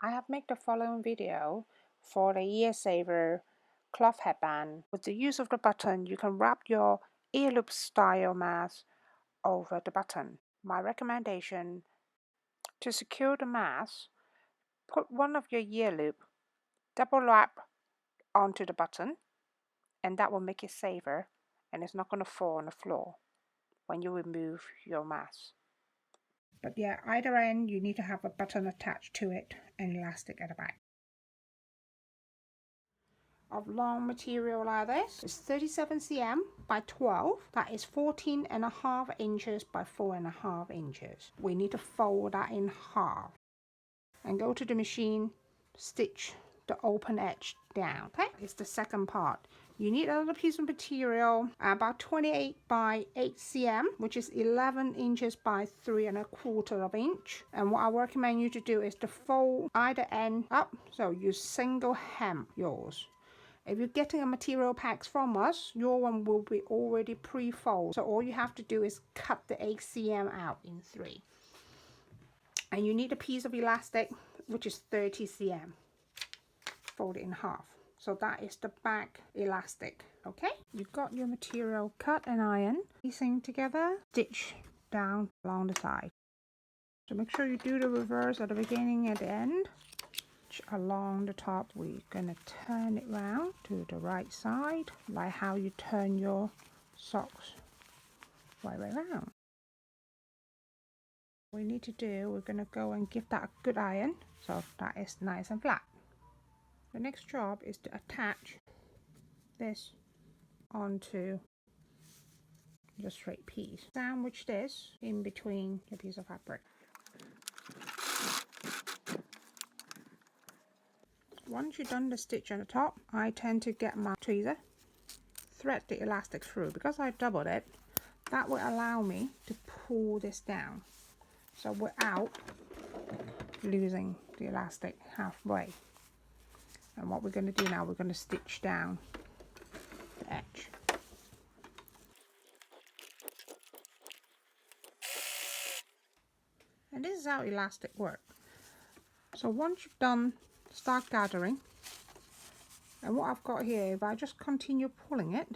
I have made the following video for the ear saver cloth headband. With the use of the button, you can wrap your ear loop style mask over the button. My recommendation: to secure the mask, put one of your ear loop double wrap onto the button, and that will make it safer and it's not going to fall on the floor when you remove your mask. But yeah, either end you need to have a button attached to it and elastic at the back. Of long material like this, it's 37 cm by 12. That is 14.5 inches by 4.5 inches. We need to fold that in half and go to the machine, stitch the open edge down. Okay, it's the second part. You need another piece of material about 28 by 8 cm, which is 11 inches by 3.25 inch. And what I recommend you to do is to fold either end up, so you single hem yours. If you're getting a material packs from us, your one will be already pre-folded. So all you have to do is cut the 8 cm out in 3. And you need a piece of elastic, which is 30 cm. Fold it in half. So that is the back elastic. Okay, you've got your material cut and iron, piecing together, stitch down along the side. So make sure you do the reverse at the beginning and the end. Along the top, we're gonna turn it round to the right side, like how you turn your socks right way round. What we need to do, we're gonna go and give that a good iron so that is nice and flat. The next job is to attach this onto the straight piece. Sandwich this in between your piece of fabric. Once you've done the stitch on the top, I tend to get my tweezer, thread the elastic through. Because I doubled it, that will allow me to pull this down, so without losing the elastic halfway. And what we're going to do now, we're going to stitch down the edge. And this is how elastic works. So once you've done, start gathering. And what I've got here, if I just continue pulling it,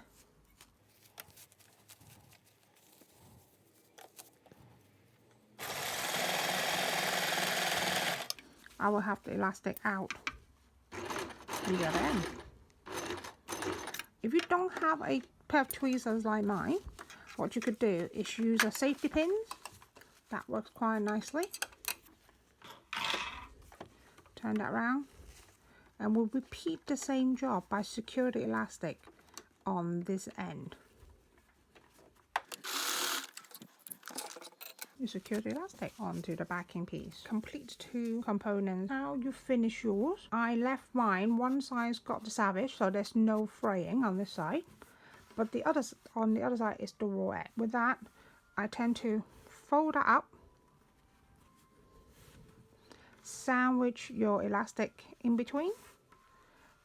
I will have the elastic out the other end. If you don't have a pair of tweezers like mine, what you could do is use a safety pins. That works quite nicely. Turn that around, and we'll repeat the same job by secure the elastic on this end. You secure the elastic onto the backing piece. Complete 2 components. How you finish yours. I left mine, one side's got the savage, so there's no fraying on this side, but the other on the other side is the raw edge. With that, I tend to fold that up, sandwich your elastic in between,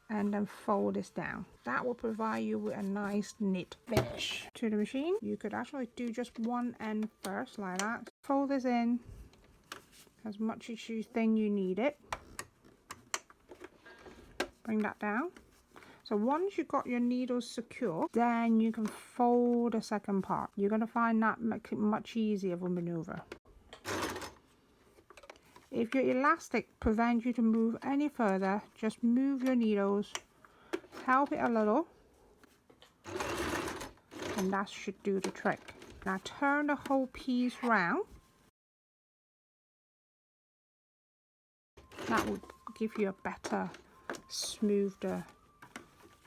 and then fold this down. That will provide you with a nice knit finish. To the machine, you could actually do just one end first, like that. Fold this in as much as you think you need it. Bring that down. So once you've got your needles secure, then you can fold the second part. You're going to find that makes it much easier of a maneuver. If your elastic prevents you to move any further, just move your needles, help it a little, and that should do the trick. Now turn the whole piece round. That will give you a better, smoother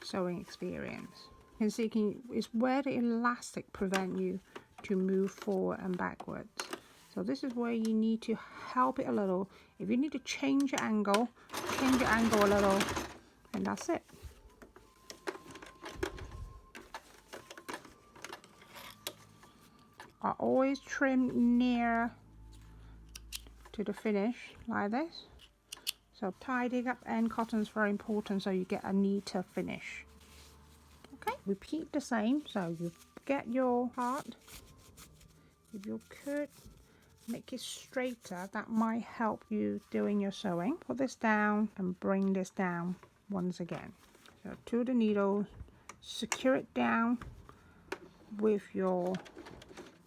sewing experience. You can see it's where the elastic prevents you to move forward and backwards. So this is where you need to help it a little. If you need to change your angle a little, and that's it. I always trim near to the finish like this. So tidying up end cotton is very important, so you get a neater finish. Okay, repeat the same. So you get your part, if you could, make it straighter. That might help you doing your sewing. Put this down and bring this down once again. So to the needle, secure it down with your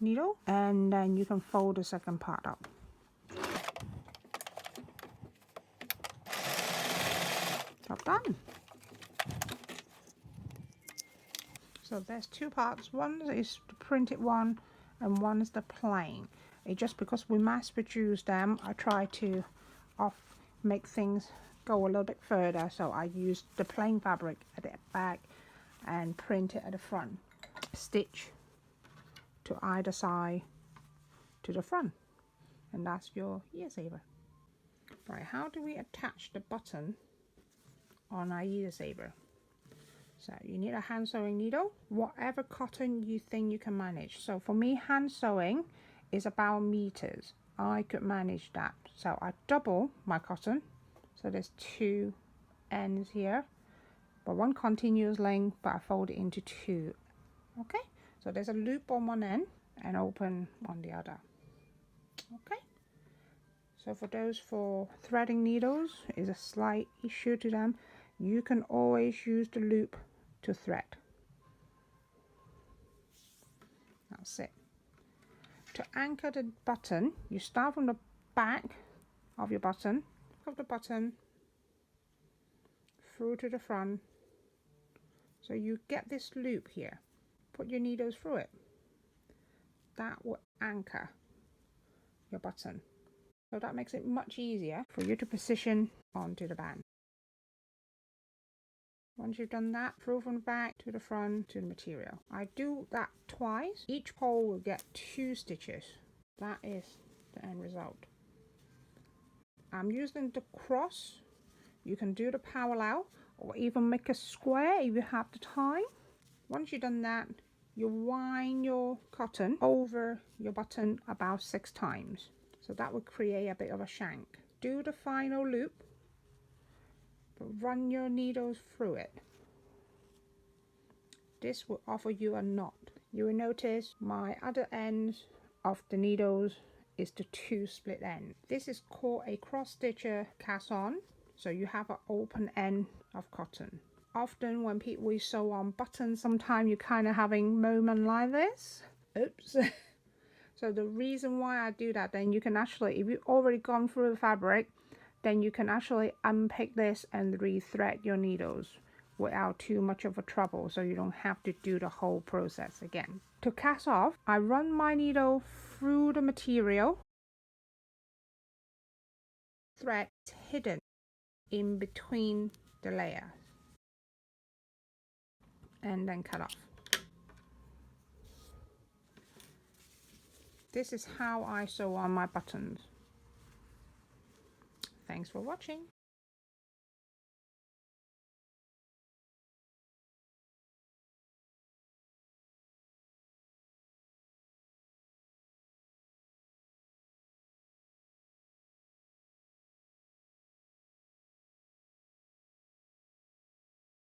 needle, and then you can fold the second part up. Job done. So there's two parts. One is the printed one and one is the plain. It's just because we mass produce them, I try to make things go a little bit further, so I use the plain fabric at the back and print it at the front. Stitch to either side to the front, and that's your ear saver. Right, how do we attach the button on our ear saver? So you need a hand sewing needle, whatever cotton you think you can manage. So for me, hand sewing is about meters. I could manage that. So I double my cotton. So there's two ends here, but one continuous length, but I fold it into two. Okay, so there's a loop on one end and open on the other. Okay, so for those for threading needles, is a slight issue to them. You can always use the loop to thread. That's it. To anchor the button, you start from the back of your button, of the button through to the front. So you get this loop here. Put your needles through it. That will anchor your button. So that makes it much easier for you to position onto the band. Once you've done that, through from the back to the front to the material. I do that twice. Each hole will get 2 stitches. That is the end result. I'm using the cross. You can do the parallel or even make a square if you have the time. Once you've done that, you wind your cotton over your button about 6 times. So that will create a bit of a shank. Do the final loop, but run your needles through it. This will offer you a knot. You will notice my other ends of the needles is the 2 split ends. This is called a cross stitcher cast on. So you have an open end of cotton. Often when we sew on buttons, sometimes you're kind of having moment like this. Oops. So the reason why I do that, then you can actually, if you've already gone through the fabric, then you can actually unpick this and rethread your needles without too much of a trouble, so you don't have to do the whole process again. To cast off, I run my needle through the material. Thread hidden in between the layers, and then cut off. This is how I sew on my buttons. Thanks for watching.